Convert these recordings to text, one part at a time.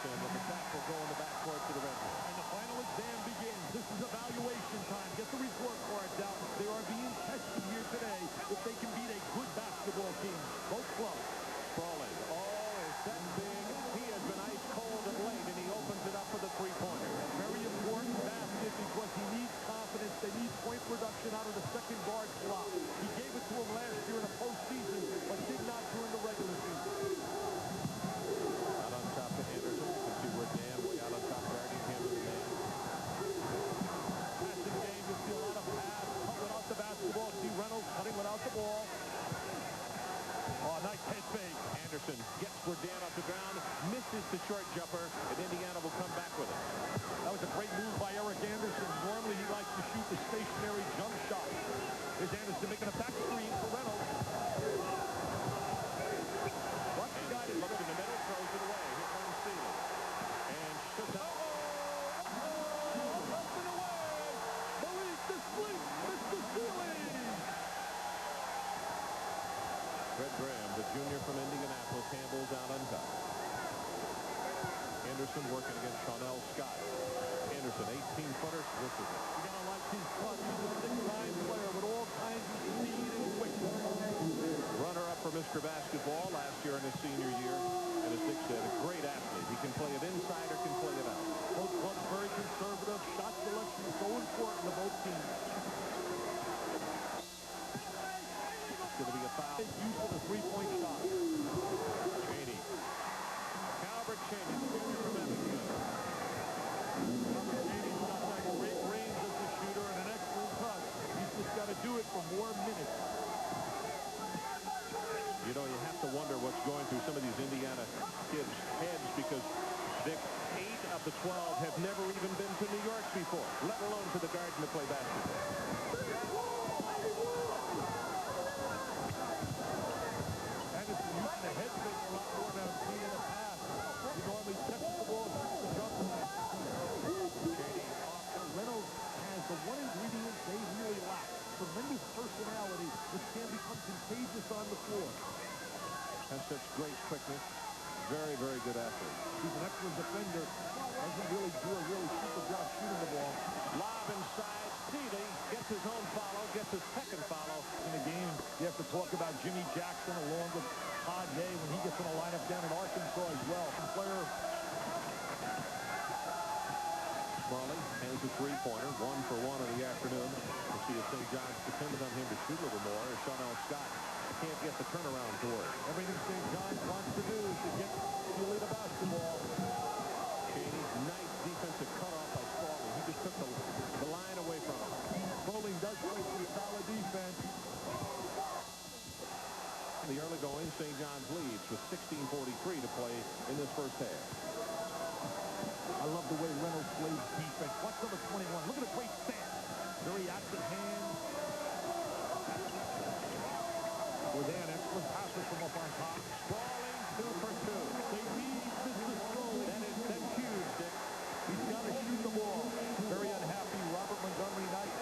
Anderson, and the back will go in the backcourt to the Red Bull. And the final exam begins. This is evaluation time. Get the report cards out. They are being tested here today if they can beat a good basketball team. Both clubs. Sprawling. Oh, is that big? He has been ice cold of late, and he opens it up for the three-pointer. Very important basket because he needs confidence. They need point production out of the second guard slot. He gave it to him last year in the postseason, but did not during the regular season. Out on top to Anderson. You can see Rodan way out on top guarding him as a man. Passing game, you see a lot of pass, cut without the basketball. See Reynolds cutting without the ball. Oh, nice head fake. Anderson gets Rodan off the ground, misses the short jumper, and Indiana will come back with it. That was a great move by Eric Anderson. Normally he likes to shoot the stationary jump shot. Here's Anderson making a back screen for Reynolds. Watch the guy that looks in the middle, throws it away. Here comes Sealy. And shoots out. Up and away. Malik the sleep. Mr. Sealy. Fred Graham, the junior from Indianapolis, handles out on top. Anderson working against Chanel Scott. Anderson, 18-footer. This is it. You're going to like his touch. He's a 6'9" player with all kinds of speed and quickness. Runner-up for Mr. Basketball last year in his senior year. And as Dick said, a great athlete. He can play it inside or can play it out. Both clubs very conservative. Shot selection is so important to both teams. It's going to be a foul. Use of the three-point shot. Chaney. Calbert Chaney, the junior from Evansville. Chaney's got that great range as a shooter and an excellent touch. He's just got to do it for more minutes. You know, you have to wonder what's going through some of these Indiana kids' heads because Dick, 8 of the 12 have never even been to New York before, let alone to the Garden to play basketball. Anderson using the head fake a lot more now seeing a pass. He normally catches the ball and shoots the jumper. Chaney off. Reynolds has the one ingredient they really lack. Tremendous personality, which can become contagious on the floor. Has such great quickness. Very, very good athlete. He's an excellent defender. Doesn't really do a really super job shooting the ball. Lob inside. Sealy gets his own follow, gets his second follow. In the game, you have to talk about Jimmy Jackson along with Todd Day when he gets in a lineup down in Arkansas as well. Player. Smalley has a three-pointer, 1 for 1 in the afternoon. We'll see if St. John's depended on him to shoot a little more. As Chanel Scott can't get the turnaround to work. Everything St. John's wants to do is to get Sealy the basketball. Chaney, nice defensive cutoff by Spalding. He just took the line away from him. Spalding does play some solid defense. In the early going, St. John's leads with 16:43 to play in this first half. I love the way Reynolds plays defense. Watch number 21. Look at the great stance. Very active hand. Rodan, excellent passer from up on top. Spalding, 2 for 2. They need Mr. Spalding. That's huge, Dick. He's got to shoot the ball. Very unhappy. Robert Montgomery Knight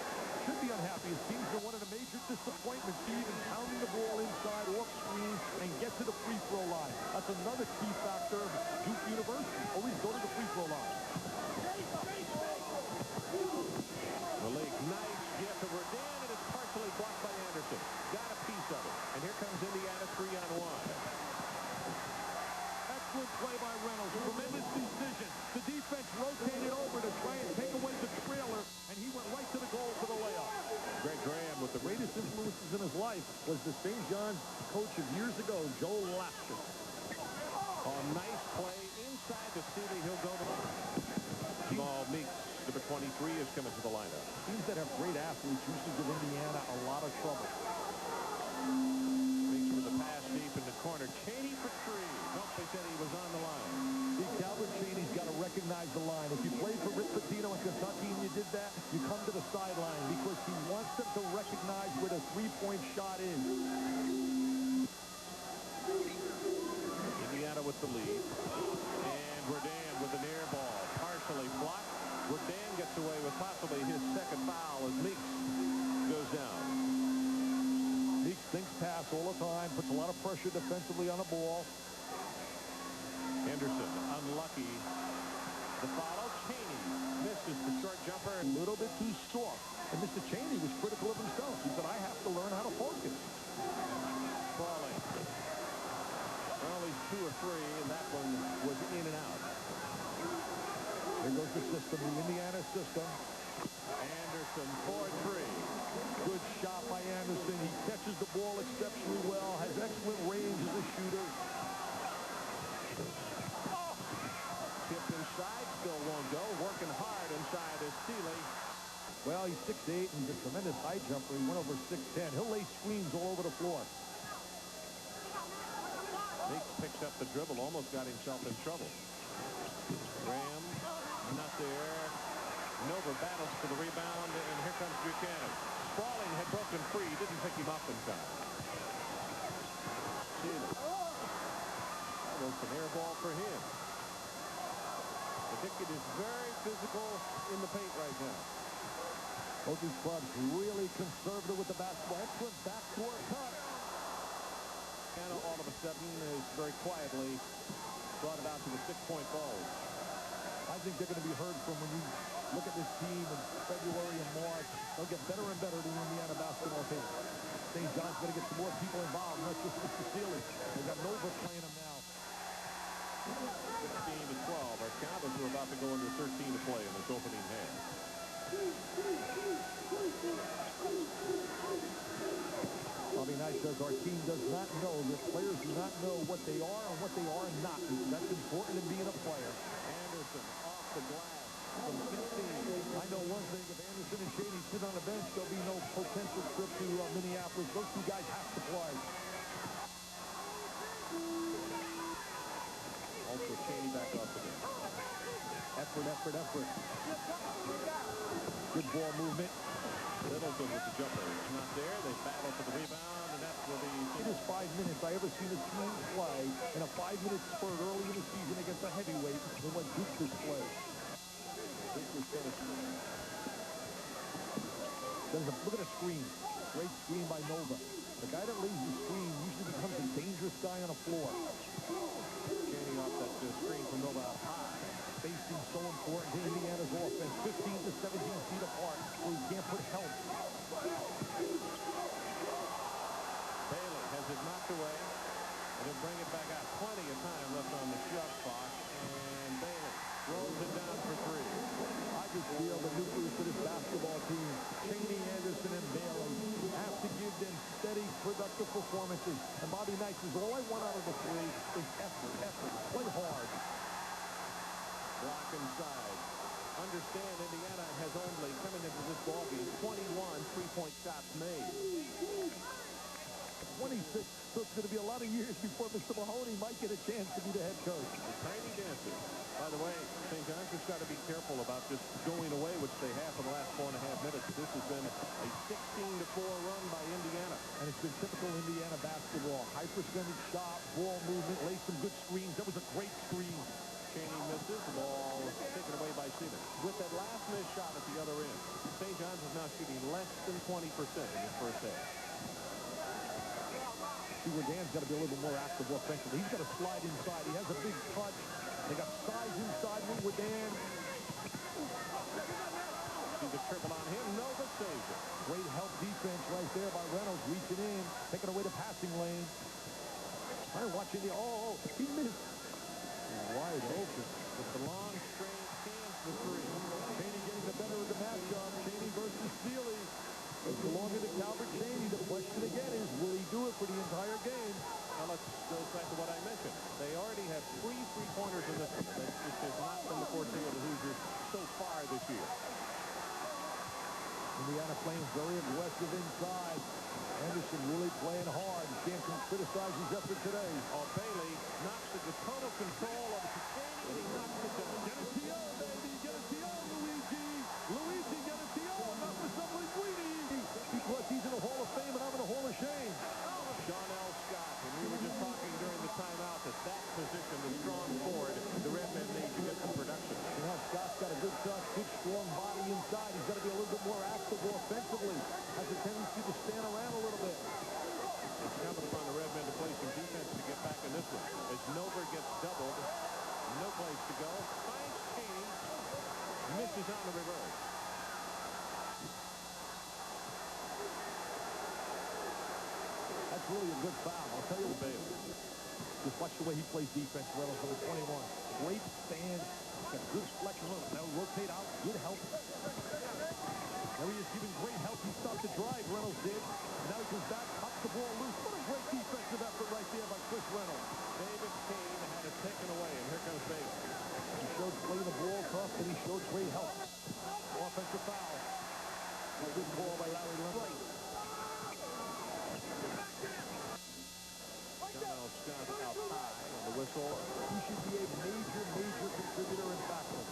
should be unhappy. His team's been one of the major disappointments. Even pounding the ball inside, off screen, and get to the free throw line. That's another key factor of Duke University. Always go to the free throw line. Malik, nice gift to Rodan, and it's partially blocked by Anderson. Got a piece of it. And here comes Indiana 3-on-1. Excellent play by Reynolds. Tremendous decision. The defense rotated over to try and take away the trailer, and he went right to the goal for the layup. Greg Graham with the Greatest influences in his life was the St. John's coach of years ago, Joe Lapkus. Oh, nice play inside the Sealy. He'll go to Jamal Meeks. Number 23 is coming to the lineup. Teams that have great athletes usually give Indiana a lot of trouble. Meeks with the pass deep in the corner. Chaney for 3. Nope, they said he was on the line. See, Calvert Chaney's got to recognize the line. If you played for Rick Pitino in Kentucky and you did that, you come to the sideline because he wants them to recognize where the three-point shot is. Indiana with the lead. And Rodan with an air ball. Partially blocked. Rodan gets away with possibly his second foul as Meeks goes down. Meeks thinks pass all the time, puts a lot of pressure defensively on the ball. Henderson unlucky the system, the Indiana system. Anderson for three. Good shot by Anderson. He catches the ball exceptionally well, has excellent range as a shooter. Tipped inside, still won't go. Working hard inside is Sealy. Well, he's 6'8", and he's a tremendous high jumper. He went over 6'10". He'll lay screens all over the floor. Meeks picks up the dribble, almost got himself in trouble. Graham, not there. Nova battles for the rebound, and here comes Buchanan. Sprawling had broken free, didn't pick him up in time. Sealy. Almost an air ball for him. The Ticket is very physical in the paint right now. Both these clubs really conservative with the basketball. Excellent backdoor cut. Indiana all of a sudden is very quietly brought about to a 6-point bulge. I think they're going to be heard from when you look at this team in February and March. They'll get better and better, the Indiana basketball team. St. John's going to get some more people involved, not just Mr. Sealy. They've got Nova playing them now. 16 to 12. Our Cowboys are about to go into 13 to play in this opening half. Bobby Knight says our team does not know, the players do not know what they are and what they are not. That's important in being a player. Anderson off the glass from 15. I know one thing, if Anderson and Shady sit on the bench, there'll be no potential trip to Minneapolis. Those two guys have to play. Also Cheney back off the bench. Effort. Good ball movement. Littleton with the jumper. It's not there. They battle for the rebound, and that will be... It is 5 minutes. I ever seen a team play in a 5-minute spurt early in the season against a heavyweight than what Duke just played. Look at the screen. Great screen by Nova. The guy that lays the screen usually becomes a dangerous guy on the floor. Cheney off that screen from Nova out high. Spacing so important to Indiana's offense. 15 to 17 feet apart, so he can't put help. Bailey has it knocked away, and he'll bring it back out. Plenty of time left on the shot clock, and Bailey rolls it down for three. I just feel the nucleus of this basketball team, Cheney, Anderson, and Bailey, have to give them steady, productive performances. And Bobby Knight says, all I want out of the three is effort. Play hard. Block inside. Understand Indiana has only, coming into this ballgame, 21 3-point shots made. 26, so it's going to be a lot of years before Mr. Mahoney might get a chance to be the head coach. The Tiny Dancers. By the way, St. John's has got to be careful about just going away, which they have for the last 4.5 minutes. This has been a 16-4 run by Indiana. And it's been typical Indiana basketball. High percentage shot, ball movement, laid some good screens. That was a great screen. Cheney misses. The ball taken away by Siemens. With that last missed shot at the other end, St. John's is now shooting less than 20% in this first half. Dan's got to be a little bit more active offensively. He's got to slide inside. He has a big touch. They got size inside with Dan. See the triple on him. Nova saves it. Great help defense right there by Reynolds, reaching in, taking away the passing lane. I'm watching the, he missed. Wide open. With the long, straight hands for three. Cheney getting the better of the matchup. Cheney versus Sealy. It's belonging to Calvert Cheney. The question again is, will he do it for the entire game? Now let's go back to what I mentioned. They already have 3 3-pointers in this one. That just has not been the forte of the Hoosiers so far this year. Indiana playing very aggressive inside. Anderson really playing hard. You can't criticize his effort today. Bailey knocks it with total control of Cheney, and he knocks it down. Get a TO, baby. Get a TO, Luigi. Luigi, get a TO. Not for some Linguini. Because he's in the Hall of Fame and I'm in the Hall of Shame. John L. Scott, and we were just talking during the timeout that position, the strong forward, the red men need to get some production. You know, Scott's got a good touch, good strong body inside. He's got to be a little bit more active offensively. Has a tendency to stand around a little bit. It's incumbent upon the red men to play some defense to get back in this one. As Nova gets doubled, no place to go. Finds Cheney, misses on the reverse. That's really a good foul. I'll tell you what, Bailey. Just watch the way he plays defense, Reynolds, number 21. Great stand. Got good flexion. Look, now rotate out. Good help. There he is giving great help. He stopped the drive, Reynolds did. And now he comes back, pops the ball loose. What a great defensive effort right there by Chris Reynolds. David Kane had it taken away, and here comes Baylor. He showed playing the ball tough, and he showed great help. Offensive foul. A good ball by Larry Leonard. John Scott out high on the whistle. He should be a major contributor in backup.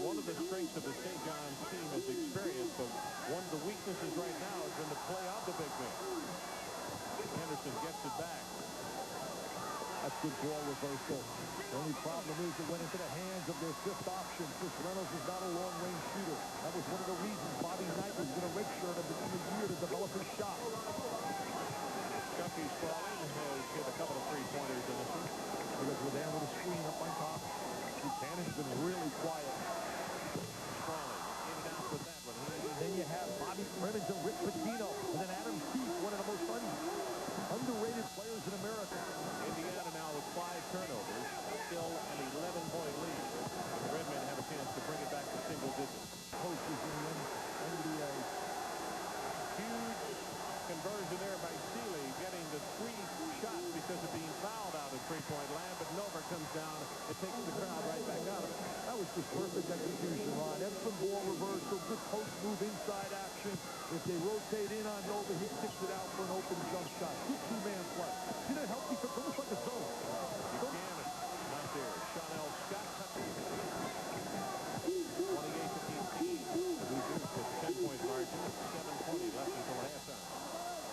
One of the strengths of the St. John's team is experience, but one of the weaknesses right now has been the play of the big man. Henderson gets it back. That's good ball reversal. The only problem is it went into the hands of their fifth option. Chris Reynolds is not a long-range shooter. That was one of the reasons Bobby Knight was going to redshirt him in the year to develop his shot. Chucky Spaulding has hit a couple of three-pointers in this one. Because we're down with a screen up on top. Buchanan's been really quiet. Spaulding in and out with that one. And then you have Bobby Crimmins and Rick Pitino. And then Adam Keefe, one of the most underrated players in America. Indiana now with 5 turnovers. Still an 11-point lead. The Redmen have a chance to bring it back to single digits. Coaches in the NBA. Huge conversion there by Seeley, getting the 3 shots because of being fouled out in three-point land, but Nova comes down. It takes the crowd right back out of it. That was just perfect execution, Ron. Excellent ball reversal, good post move inside action. If they rotate in on Nova, he kicks it out for an open jump shot. Good two-man play. See that help defense? Almost like a zone. Buchanan, not there. Chanel Scott, 28-15. The Hoosiers with 10-point margin, 7:20 left until halftime.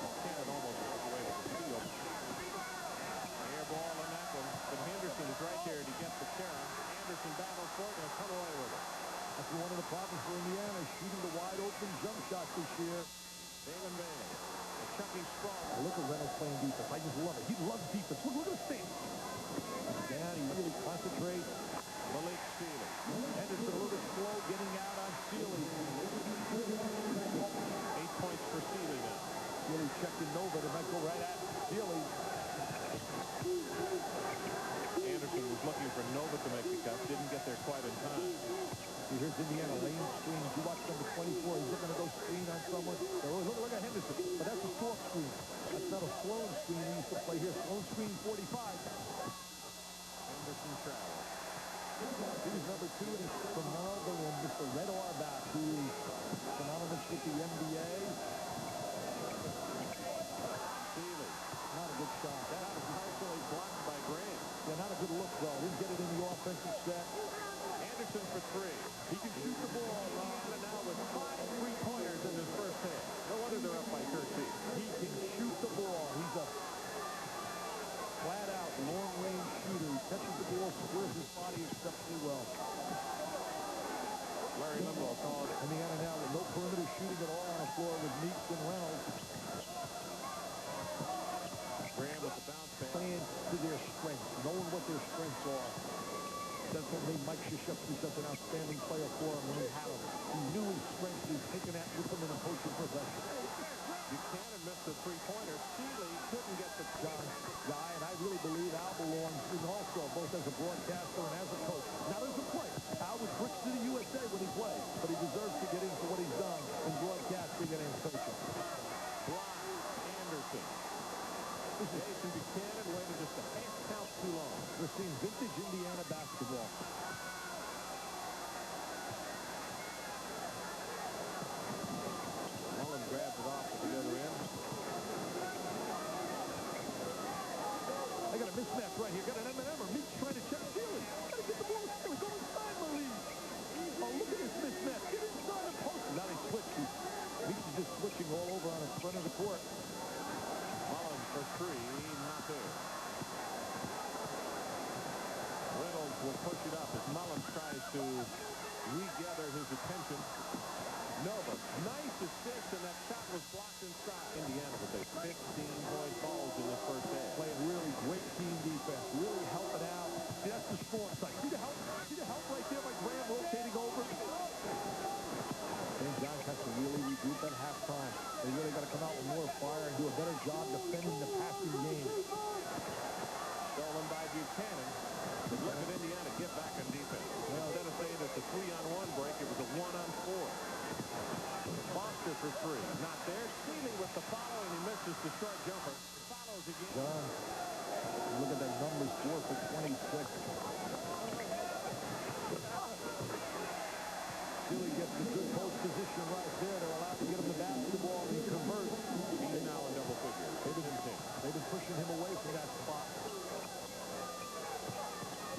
Buchanan almost took away with the steal. Air ball on that one, but Henderson is right there to get the carry. Anderson battles for it and come away with it. That's one of the problems for Indiana, shooting the wide open jump shots this year. Damon Van, Chucky Spaulding. Look at Reynolds playing defense. I just love it. He loves defense. Look at the stance. He's down. He really concentrates. Malik Seeley. Henderson a little bit slow getting out on Seeley. 8 points for Seeley now. Seeley checked in Nova. They might go right at Seeley. Anderson was looking for Nova to make the cut. Didn't get there quite in time. Here's Indiana lane screen. You watch number 24. He's looking to go screen on someone. Look at Henderson. But that's a soft screen. That's not a Sloan screen he used to play here. Sloan screen 45. Henderson travels. Here's number 2 in his from none other than Mr. Red Auerbach, who is synonymous with the NBA. Seeley. Not a good shot. That was partially blocked by Graham. Yeah, not a good look, though. Didn't get it in the offensive set. Anderson for 3. He can shoot the ball. Indiana now with 5 3-pointers in this first half. No wonder they're up by 13. He can shoot the ball. He's a flat-out, long-range shooter. He catches the ball, squares his body exceptionally well. Larry Limbaugh called it. Indiana now with no perimeter shooting at all on the floor with Meeks and Reynolds. Graham with the bounce pass. Playing to their strengths, knowing what their strengths are. That's what made Mike Krzyzewski such an outstanding player for him when he had him. He knew his strengths. He's taking that with him in a poaching possession. Buchanan missed the 3-pointer. Seeley couldn't get the John guy, and I really believe Al belongs in also, both as a broadcaster and as a coach. Not as a player. Al was bricks to the USA when he played, but he deserves to get into what he's done in broadcasting and in coaching. block. Anderson. Jason Buchanan waited just a half count too long. We're seeing vintage Indiana basketball. Mullen grabs it off at the other end. I got a mismatch right here. Got an M&M. Meeks trying to check Seeley. Got to get the ball. Go inside, Malik. Oh, look at this mismatch. Get inside the post. Now they switch. Meeks is just switching all over on the front of the court. Mullen for 3, not there. Reynolds will push it up as Mullen tries to regather his attention. Nova, nice assist, and that shot was blocked inside. Indiana with a 15-point balls in this first half. Playing really great team defense. Really helping out. See, that's the strong side. See the help? See the help right there by Graham rotating over? St. John's has to really regroup at halftime. They really got to come out with more fire and do a better job defending the passing game. Stolen by Buchanan. But look at Indiana get back 4 for 26. Sealy gets a good post position right there. They're allowed to get him the basketball, and he converts. He's now in double figures. They've been pushing him away from that spot.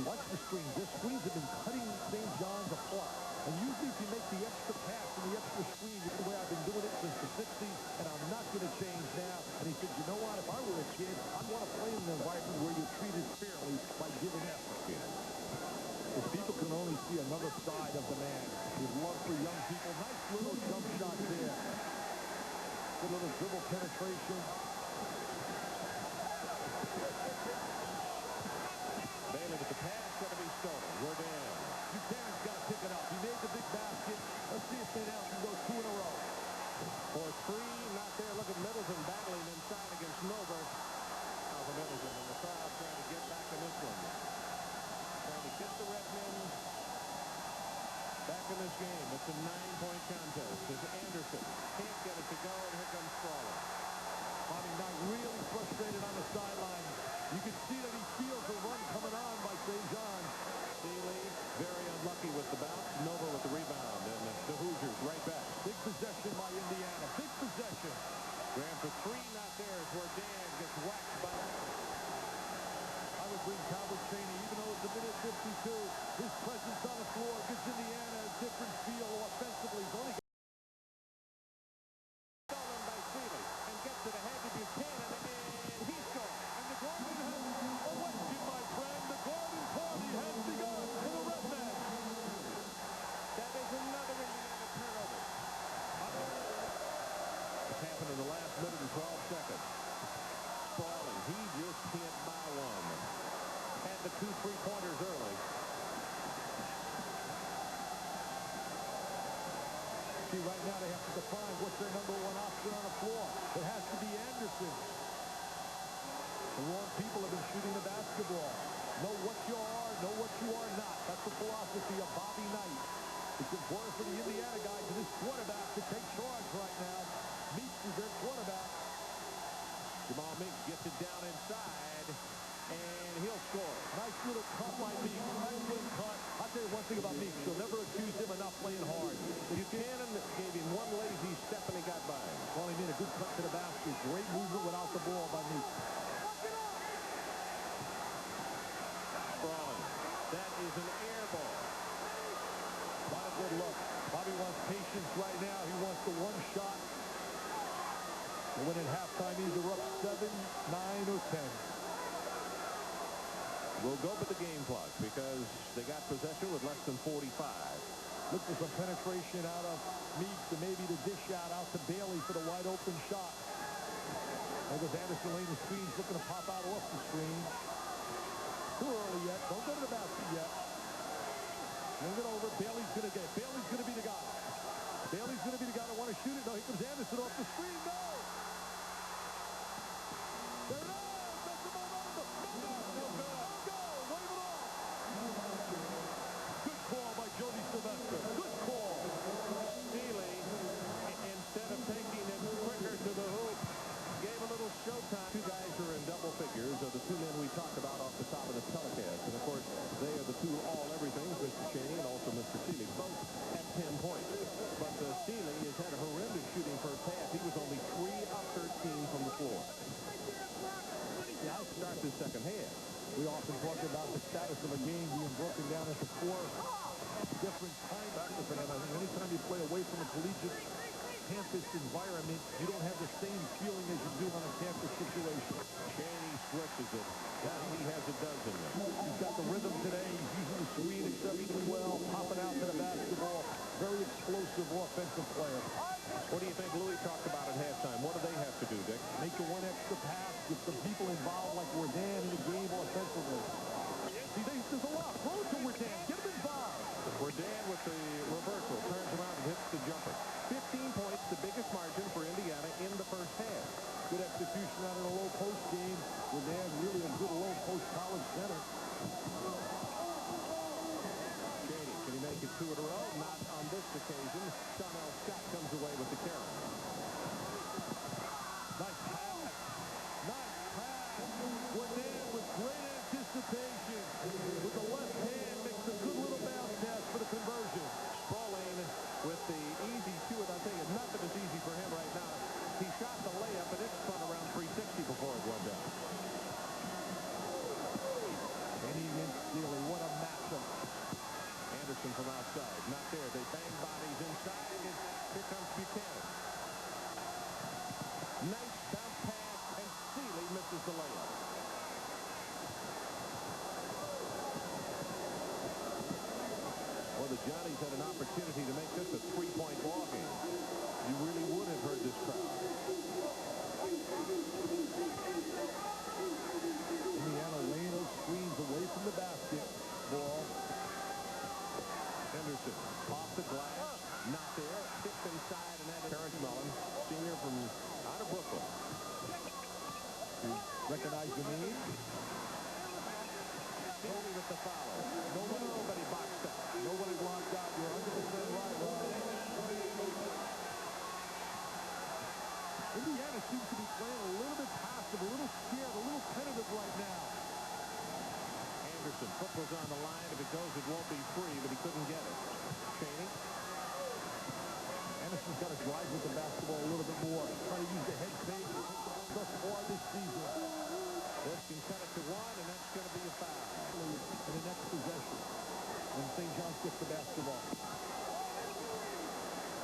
Watch the screens. Their screens have been cutting St. John's apart. And usually if you make the extra pass and the extra screen, it's the way I've been doing it since the 60s, and I'm not going to change now. And he said, you know what? If I were a kid, I'd want to play in an environment where you're treated fairly by giving effort. If people can only see another side of the man, his love for young people. Nice little jump shot there. Good little dribble penetration. Bailey with the pass, going to be stolen. Jordan. Buchanan's got to pick it up. He made the big basket. Let's see if they now can go 2 in a row. For 3, not there. Look at Middleton battling inside against Nover. Alpha Middleton and the crowd trying to get back in this one. Trying to get the Red Men back in this game. It's a 9-point contest as Anderson can't get it to go, and here comes Sprawling. Bobby Knight really frustrated on the sideline. You can see that he feels the run coming on by St. John's. Sealy very unlucky with the bounce. Nova with the rebound, and the Hoosiers right back. Big possession by Indiana. Big possession. Graham for 3, not there, is where Dan gets whacked by. I would bring Calvin Chaney, even though it's a minute 52. His presence on the floor gives Indiana a different feel offensively. He's only stolen by Sealy and gets it ahead to Buchanan, and he's gone. And the Garden has awakened, my friend. The Garden party has begun for the Red Men. That is another Indiana turnover. It's happened in the last minute and 12 seconds. Sprawling, he just can't buy one. Had the 2 3-pointers early. See, right now they have to define what's their number 1 option on the floor. It has to be Anderson. The wrong people have been shooting the basketball. Know what you are, know what you are not. That's the philosophy of Bobby Knight. It's important for the Indiana guys and this quarterback to take charge right now. Meeks is their quarterback. Jamal Meeks gets it down inside, and he'll score. Nice little cut by Meeks. Nice little cut. I'll tell you one thing about Meeks. You'll never accuse him of not playing hard. Buchanan gave him one lazy step, and he got by him. Well, he made a good cut to the basket. Great movement without the ball by Meeks. Sprawling. That is an air ball. Not a good look. Bobby wants patience right now. He wants the 1 shot. And when at halftime, either up 7, 9, or 10. We'll go with the game clock because they got possession with less than 45. Look for some penetration out of Meeks and maybe the dish out to Bailey for the wide open shot. There goes Anderson laying the screens, looking to pop out off the screen. Too early yet. Don't go to the basket yet. Bring it over. Bailey's going to get it. Bailey's going to be the guy. Bailey's going to be the guy that want to shoot it. No, here comes Anderson off the screen. No! There it is! That's the momentum! No good! Wave it off! Good call by Jody Sylvester. Good call. Sealy, instead of taking it quicker to the hoop, gave a little showtime. 2 guys who are in double figures are the 2 men we talked about off the top of the telecast. And, of course, they are the 2 all-everythings, Mr. Chaney and also Mr. Sealy, both at 10 points. But Sealy has had a horrendous shooting first half. He was only 3 of 13 from the floor. Now start the second half. We often talk about the status of a game being broken down into 4 different time factors. And I think anytime you play away from a collegiate campus environment, you don't have the same feeling as you do on a campus situation. Chaney switches it. Now he has a dozen. He's got the rhythm today. He's using the screen exceptionally well, popping out to the basketball. Very explosive offensive player. What do you think Louis talked about at halftime? What do they have to do, Dick? Make the 1 extra pass, get some people involved like Wardan in the game offensively. See, there's a lot. Throw it to Wardan. Get him involved. Wardan with the reversal. Turns around and hits the jumper. 15 points, the biggest margin for Indiana in the first half. Good execution out in a low post game. Wardan really a good low post college center. Johnny's had an opportunity to make this a three-point ball game. You really would have heard this crowd. Indiana laying those screens away from the basket. Ball. Henderson off the glass, not there, tipped inside, and that is Terrence Mellon, senior from out of Brooklyn. Recognize the name. Tony with the foul. Nobody boxed out. Nobody blocked out. You're 100% right, Rob. Indiana seems to be playing a little bit passive, a little scared, a little tentative right now. Anderson, foot was on the line. If it goes, it won't be free, but he couldn't get it. Chaney. Anderson's got to drive with the basketball a little bit more. Trying to use the head fake thus far this season. This can cut it to one, and that's going to be a foul. In the next possession, when St. John's gets the basketball.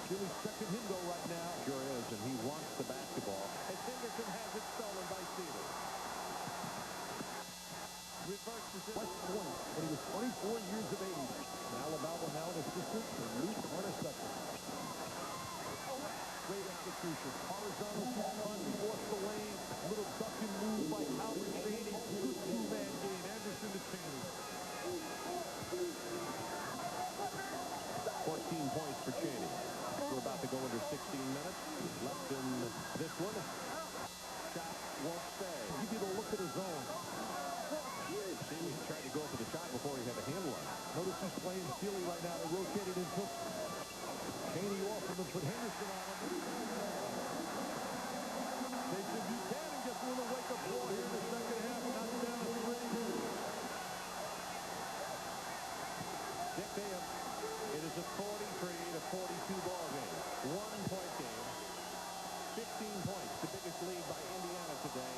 Chili's second him though right now. Sure is, and he wants the basketball. As Henderson has it stolen by Seeley. Reverses it. West Point, when he was 24 years of age. In Alabama, now an assistant to Luke Hornacek. Great execution. Horizontal two-punch, force the lane. Little duck and move by Albert Chaney. Good two-man game. Anderson to Chaney. 14 points for Chaney. We're about to go under 16 minutes. Left in this one. Shot won't stay. Give you the look at his own. Seeley tried to go for the shot before he had a handle on it. Notice he's playing Seeley right now. They rotated and took Chaney off him and put Henderson on him. Jason Buchanan gets a little wake-up ball here in the second half. Not down a three. Dick Dale. It is a 43-42 ball game. 1-point game. 15 points. The biggest lead by Indiana today.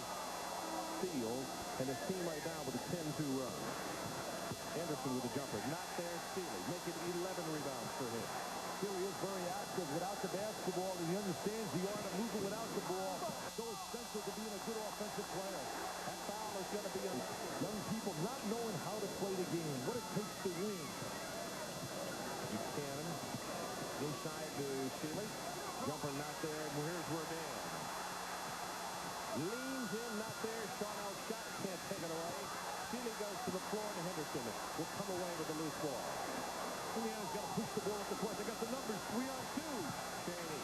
Steals. And his team right now with a 10-2 run. Anderson with a jumper. Not there. Seeley. Make it 11 rebounds for him. Seeley is very active without the basketball, and he understands the art of moving without the ball. So essential to being a good offensive player. That foul is going to be on young people not knowing how to play the game, what it takes to win. Buchanan inside to Seeley. Jumper not there. Here's Rodan. Leans in, not there. Charnel shot, can't take it away. Seeley goes to the floor, and Henderson will come away with the loose ball. Indiana's got to push the ball at the court. They got the numbers, 3-on-2. Chaney.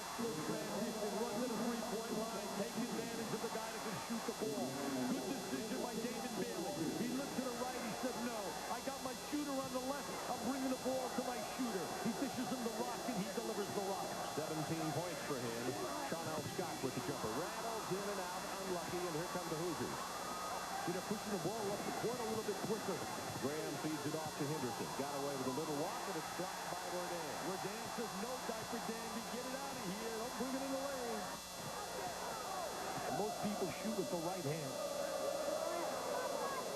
Excellent transition, run to the three-point line, take advantage of the guy that can shoot the ball. Good decision by David Bailey. He looked to the right, he said, no, I got my shooter on the left, I'm bringing the ball to my shooter. He dishes him the rock, and he delivers the rock. 17 points for him. Charnel Scott with the jumper. Rattles in and out, unlucky, and here come the Hoosiers. See, they're pushing the ball up the court a little bit quicker. Graham feeds it off to Henderson. Got away with a little walk, and it's blocked by Rodan. Rodan says, no, Diaper Dandy, get it out of here. Don't bring it in the lane. And most people shoot with the right hand.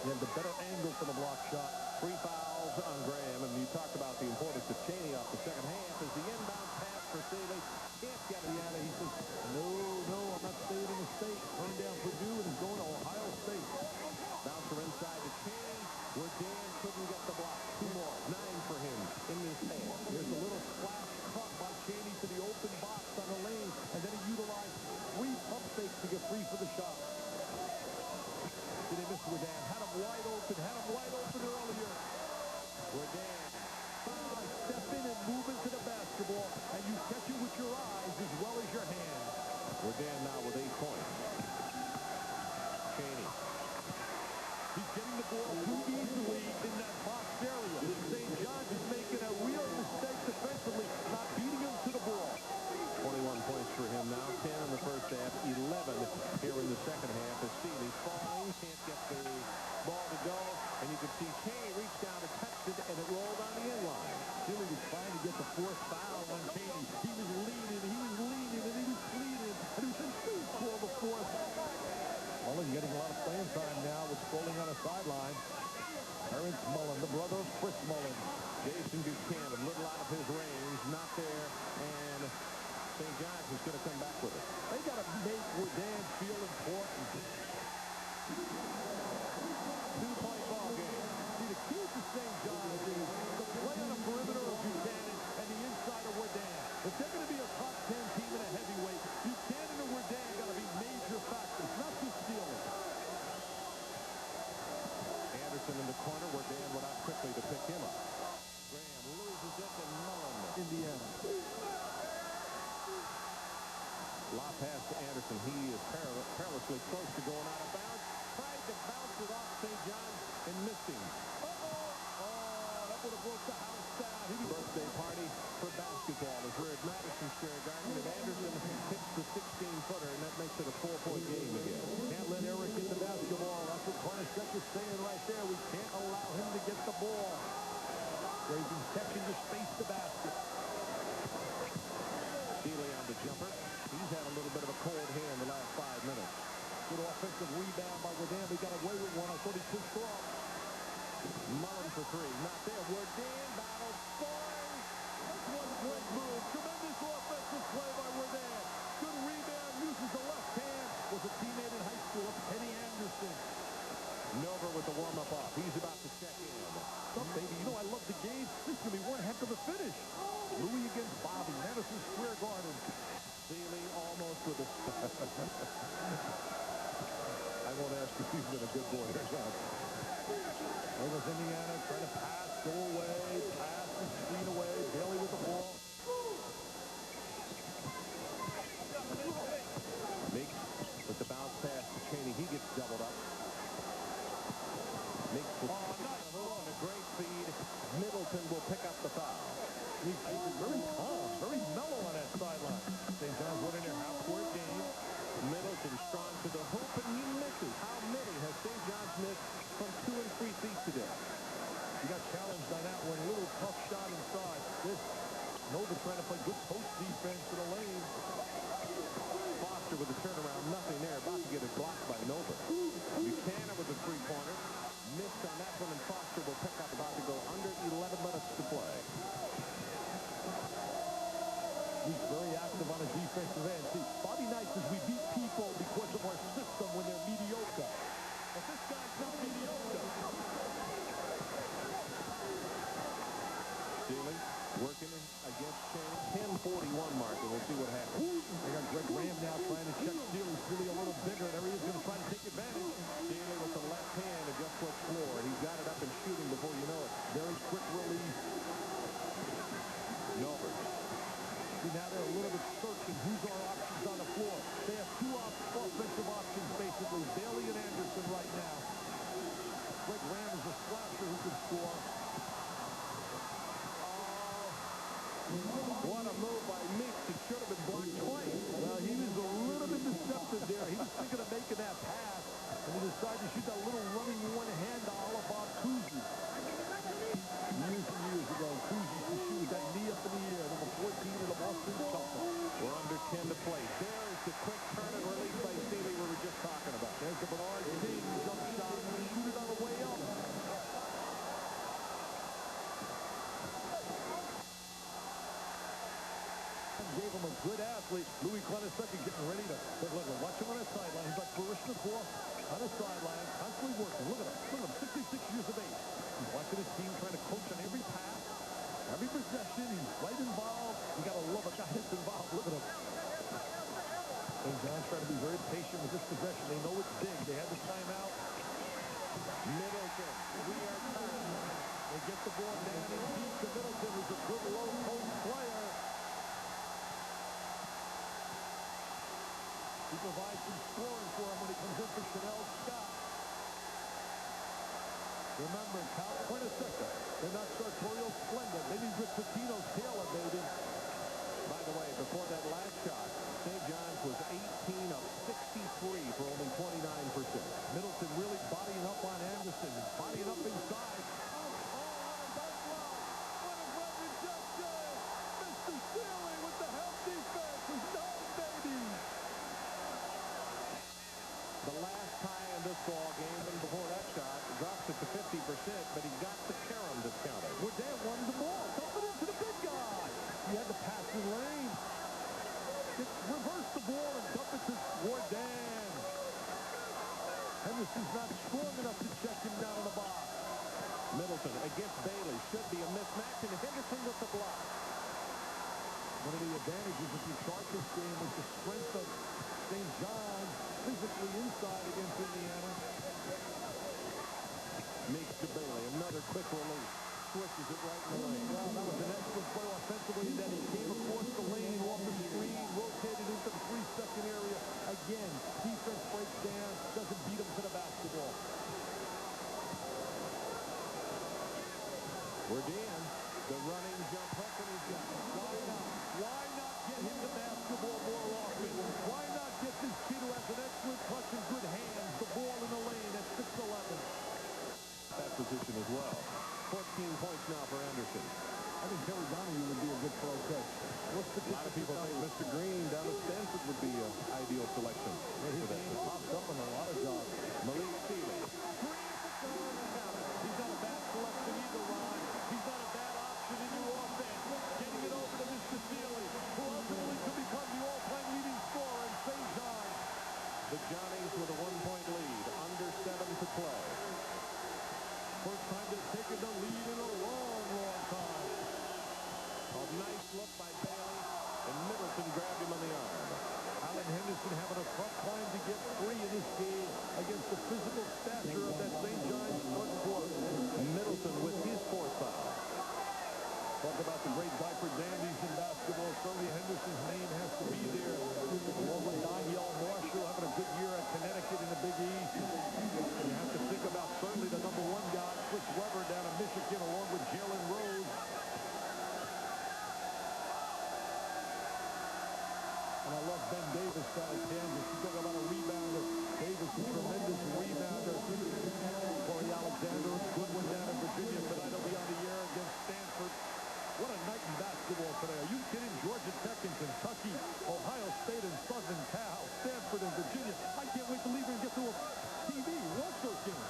They have the better angle for the block shot. 3 fouls on Graham, and you talked about the importance of Chaney off the second half as the inbound pass for Seeley. Can't get it out. He says, no, I'm not staying in the state. Turned down Purdue and is going to Ohio State. Bouncer inside to Chaney, where Dan couldn't get the block. 2 more. 9 for him in this half. There's a little splash cut by Chaney to the open box on the lane, and then he utilized 3 pump fakes to get free for the shot. Did they miss Rodan? Had him wide open earlier. Rodan. Step in and move into the basketball, and you catch it with your eyes as well as your hands. Rodan now with 8 points. Chaney. He's getting the ball too easily in that box area. St. John's is making a real mistake defensively, not beating him to the ball. 21 points for him now. 10 in the first half, 11 here in the second half. As Seeley falling, can't get the ball to go. And you can see Chaney reach down and touched it, and it rolled on the inline. Seeley was trying to get the 4th foul on Chaney. He was leaning, and he was pleading, and he said, please call the 4th. Mullen getting a lot of playing time now with Spalding on the sideline. Terrence Mullen, the brother of Chris Mullen. Jason Buchanan, a little out of his range, not there, and St. John's is going to come back with it. They got to make Rodan feel important. 2-point ball game. See, the key to St. John's is the Anderson in the corner where Dan went out quickly to pick him up. Graham loses it to Mullen. Indiana. Lob pass to Anderson. He is perilously close to going out of bounds. Tried to bounce it off St. John's and missed him. That would have broke the house down. Birthday party for basketball is where at Madison Square Garden, and Anderson hits the 16-footer, and that makes it a 4-point game again. Can't let Eric get the basketball. That's what Hornacek is saying right there. We can't allow him to get the ball. Where he can catch and just space the basket. Seeley on the jumper. He's had a little bit of a cold hand the last 5 minutes. Good offensive rebound by Wardan. He got away with one. I thought he pushed off. Mullen for three. Not there. Wardan battles, scoring. That's one great move. Tremendous offensive play by Wardan. Good rebound. Uses the left hand. Was a teammate in high school of Kenny Anderson. Nover with the warm-up off. He's about to check in. Up, baby. You know I love the game. This is going to be one heck of a finish. Louis against Bobby. Madison Square Garden. Seeley almost with a... I won't ask if he's been a good boy or not. There goes Indiana trying to pass, go away, pass and screen away. Bailey with the ball. Meeks with the bounce pass to Chaney. He gets doubled up. Meeks will and a great feed. Middleton will pick up the foul. He's very calm, very mellow on that sideline. St. John's winning their half-court game. Middleton strong to the hoop, and he misses. How many has St. John's missed from 2 and 3 feet today? He got challenged on that one. A little tough shot inside. This Nova trying to play good post defense to the lane. Foster with the turnaround, nothing there. About to get it blocked by Nova. Buchanan with the three-pointer. Missed on that one, and Foster will pick up. About to go under 11 minutes to play. He's very active on the defensive end. See, Bobby Knight says we beat people because of our system when they're mediocre. But this guy's not mediocre. Seeley working against Chaney. 10:41 mark, and we'll see what happens. They got Greg Graham now trying to check Seeley. Seeley a little bigger. There he is going to try to take advantage. Seeley with the left hand and just what's floor. He's got it up and shooting before you know it. Very quick release. Nover. See, now they're a little bit searching. Who's our options on the floor? They have two offensive options, basically. Bailey and Anderson right now. Greg Graham is a slasher who can score. What a move by Meeks. It should have been blocked twice. Well, he was a little bit deceptive there. He was thinking of making that pass, and he decided to shoot that little running one hand to Bob Cousy. Years and years ago, Cousy used to shoot with that knee up in the air, number 14 of the Boston Celtics. We're under 10 to play. There's the quick turn and release by Seeley we were just talking about. There's the Bernard King jump shot. Shoot it on the way up. Gave him a good athlete. Louis Hornacek getting ready to look. Watch him on that sideline. He's like Barishnikov on the sideline, constantly working. Look at him. Look at him. 66 years of age. He's watching his team, trying to coach on every pass, every possession. He's right involved. You got to love a guy that's involved. Look at him. St. John's trying to be very patient with this possession. They know it's big. They had the timeout. Middleton. We are tied. They get the ball down in deep to Middleton, who's a good low post player. He provides some scoring for him when he comes in for Chanel Scott. Remember, Cal Hornacek, they're not sartorial splendor. They need Rick Pitino's Taylor, baby. By the way, before that last shot, St. John's was 18 of 63 for only 29%. Middleton really bodying up on Anderson, bodying up inside. Mr. Seeley with the help defense. He's done, baby. The last tie in this ball game, and before that shot, drops it to 50%, but he got the carom discounted. Wardan wanted the ball. Dump it into the big guy. He had the passing lane. Reverse the ball and dump it to Wardan. Henderson's not strong enough to check him down in the box. Middleton against Bailey. Should be a mismatch, and Henderson with the block. One of the advantages if you start this game was the strength of St. John's physically inside against Indiana. Meeks another quick release. Switches it right in the lane. Well, that was an excellent play offensively in that he came across the lane off the screen, rotated into the 3-second area. Again, defense breaks down, doesn't beat him to the basketball. We're the running jump hook, and he's got it. Why not? Why not get him the basketball more often? Why not get this kid who has an excellent touch and good hands the ball in the lane at 6'11"? That position as well. 14 points now for Anderson. I think Terry Donahue would be a good pro coach. A lot of people think Mr. Green down at Stanford would be an ideal selection. His name pops up in a lot of jobs. Malik Sealy. He's not a bad selection either, Ron. He's not a bad option in your offense. Getting it over to Mr. Sealy, who ultimately could become the all-time leading scorer in St. John's. The Johnnies with a 1-point lead, under 7 to play. First time they've taken the lead in a long, long time. A nice look by Bailey, and Middleton grabbed him on the arm. Alan Henderson having a tough time to get free in this game against the physical stature of that St. John's front court. Middleton with his 4th foul. Talk about the great diaper dandies in basketball. Certainly Henderson's name has to be there. Along with Danielle Marshall having a good year at Connecticut in the Big East. And you have to think about certainly the #1 guy, Chris Webber, down in Michigan, along with Jalen Rose. And I love Ben Davis down at Kansas. You talk about a rebounder. Davis, a tremendous rebounder. Corey Alexander, good one down in Virginia tonight. He'll be on the air against Stanford. What a night in basketball today. Are you kidding? Georgia Tech and Kentucky, Ohio State and Southern Cal, Stanford and Virginia. I can't wait to leave and get to a TV. Watch those games.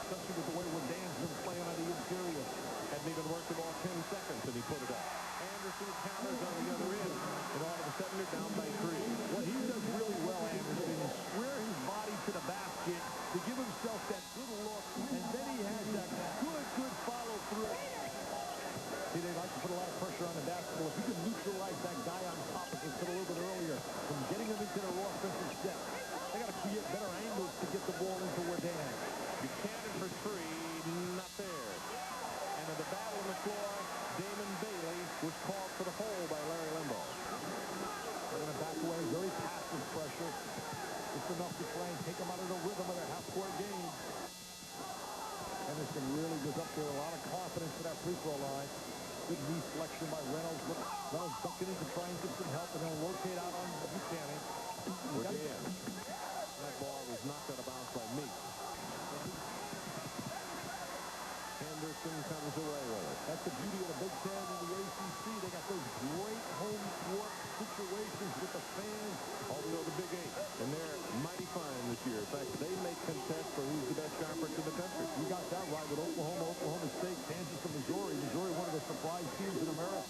Especially with the way Dan's been playing on the interior. Hadn't even worked the ball 10 seconds, and he put it up. Anderson counters on the other end, and all of a sudden they're down by 3. What he does really well, Anderson, is square his body to the basket to give himself that good look, and then he has that good follow-through. See, they like to put a lot of pressure on the basketball. If you can neutralize that guy on top, as I said a little bit earlier, from getting him into their offensive step, they got to create better angles to get the ball into Dan. Buchanan for 3, not there. And in the battle on the floor, Damon Bailey was called for the hole by Larry Limbaugh. They're going to back away, very passive pressure. It's enough to try and take them out of the rhythm of their half-court game. Henderson really goes up there, a lot of confidence to that free throw line. Good knee flexion by Reynolds. Reynolds ducking in to try and get some help, and then rotate out on Buchanan. Again, that ball was knocked out of bounds by Meeks. Henderson comes away with it. That's the beauty of the Big Ten and the ACC. They got those great home court situations with the fans. Also the Big 8, and they're mighty fine this year. In fact, they may contest for who's the best conference in the country. You got that right with Oklahoma, Oklahoma State, Kansas, and Missouri. Missouri, one of the surprise teams in America.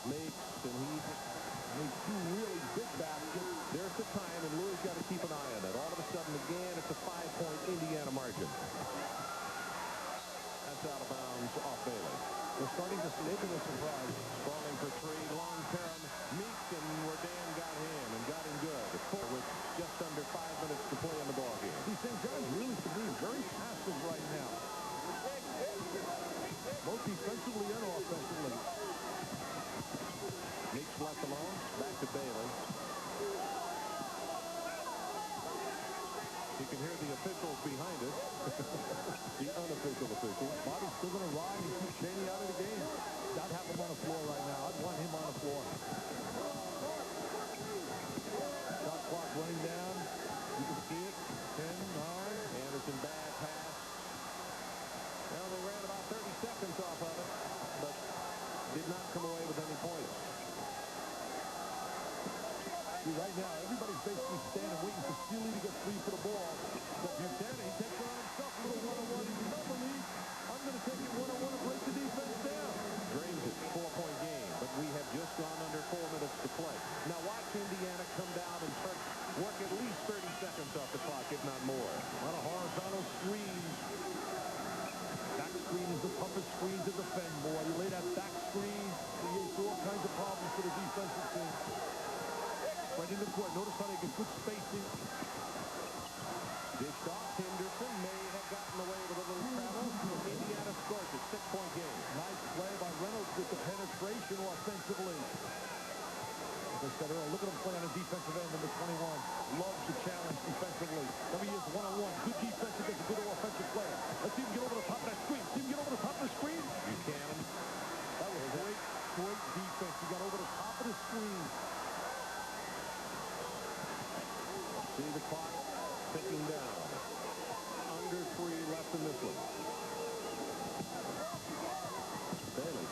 Makes, and he made 2 really big baskets. There's the time, and Louis got to keep an eye on it. All of a sudden, again, it's a 5-point Indiana margin. That's out of bounds off Bailey. They're starting to slip in a surprise. Falling for 3, long term. Meeks, and Dan got him, and got him good. With just under 5 minutes to play in the ballgame. See, St. John's really, to me, very passive right now. Both defensively and offensively. Meeks left alone. Back to Bailey. You can hear the officials behind us. The unofficial officials. Bobby's still going to ride and keep Cheney out of the game. I'd have him on the floor right now. I'd want him on the floor. Shot clock running down. You can see it. 10, 9. Anderson, bad pass. Well, they ran about 30 seconds off of it, but did not come away with any points. See, right now, everybody's basically standing waiting for Sealy to get free for the ball. But Buchanan, he takes it on himself. A little one-on-one. He's another lead. I'm going to take it one-on-one and break the defense down. Drains it, 4-point game, but we have just gone under 4 minutes to play. Now watch Indiana come down and work at least 30 seconds off the clock, if not more. A lot of horizontal screens. Back screen is the toughest screen to defend, boy. You lay that back screen, creates all kinds of problems for the defensive team. Right in the court. Notice how they get good spacing. finished off. Henderson may have gotten away with a little travel. Indiana scores a 6-point game. Nice play by Reynolds with the penetration offensively. As I said earlier, look at him play on the defensive end, number 21. Loves the challenge defensively. Every year's one-on-one. Good defense against a good offensive player. Let's see him get over the top of that screen. See him get over the top of the screen. Buchanan. That was great defense. He got over the top of the screen. See the clock ticking down. Under 3 left in this one. Bailey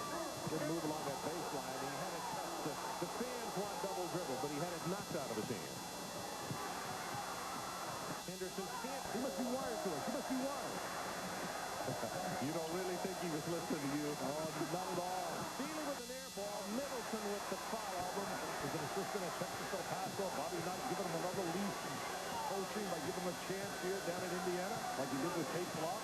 didn't move along that baseline. He had it touched. The fans want double dribble, but he had it knocked out of his hand. Henderson can't. He must be wired to us. He must be wired. You don't really think he was listening to you? Oh, not at all. Stealing with an air ball. Middleton with the foul. There's an assistant at Texas El Paso. Bobby Knight giving him another lead in coaching by giving him a chance here down in Indiana, like he did with Tate Block.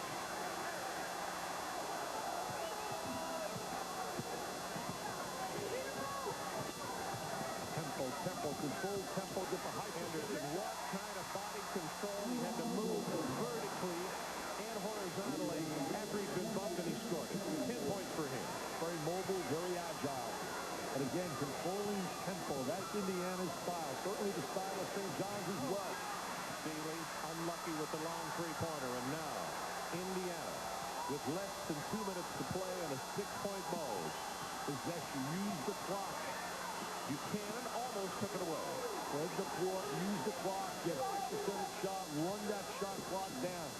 Tempo, control tempo, get the high Henderson, what kind of body control? He had to move vertically and horizontally after he'd been bumped, and he scored it. 10 points for him. Very mobile, very agile. And again, controlling tempo. That's Indiana's style. Certainly the style of St. John's as well. Sealy unlucky with the long three-pointer, and now Indiana with less than 2 minutes to play in a 6-point mode. Possession, use the clock. Buchanan almost took it away. Spread the floor, use the clock, get 6% shot, run that shot clock down.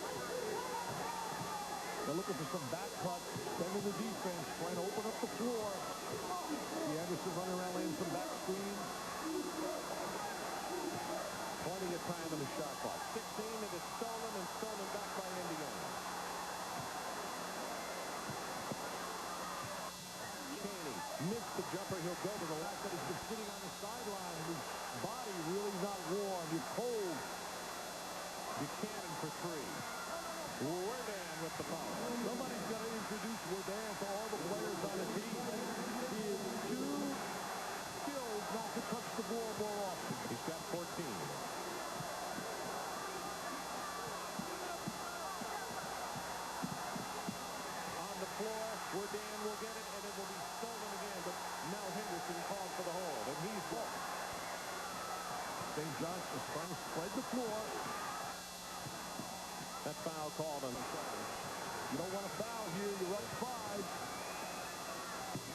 They're looking for some back cuts, extending the defense, trying to open up the floor. See Anderson running around laying some back screens. Plenty of time in the shot clock. 16, it is stolen and stolen back by Indiana. Chaney missed the jumper. He'll go to the left, but he's been sitting on the sideline. His body really not warm. You're cold. Buchanan for 3. Wardan with the foul. Somebody's got to introduce Wardan to all the players on the team. He is too skilled not to touch the ball more often. He's got 14. On the floor, Wardan will get it, and it will be stolen again. But now Henderson called for the hold, and he's blocked. St. John's is trying to spread the floor. That foul called on the side. You don't want to foul here. You're up 5.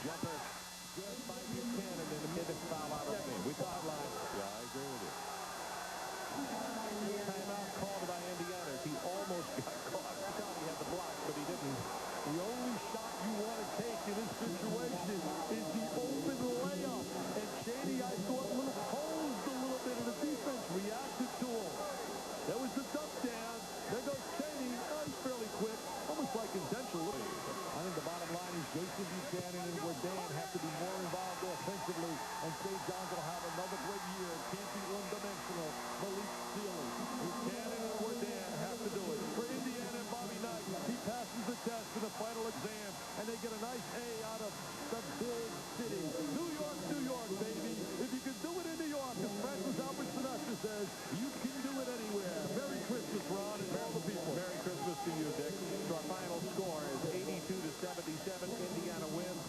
Jumper good by Buchanan in the mid foul out of the game. We thought live. Yeah, I agree with you. Timeout called by Indiana.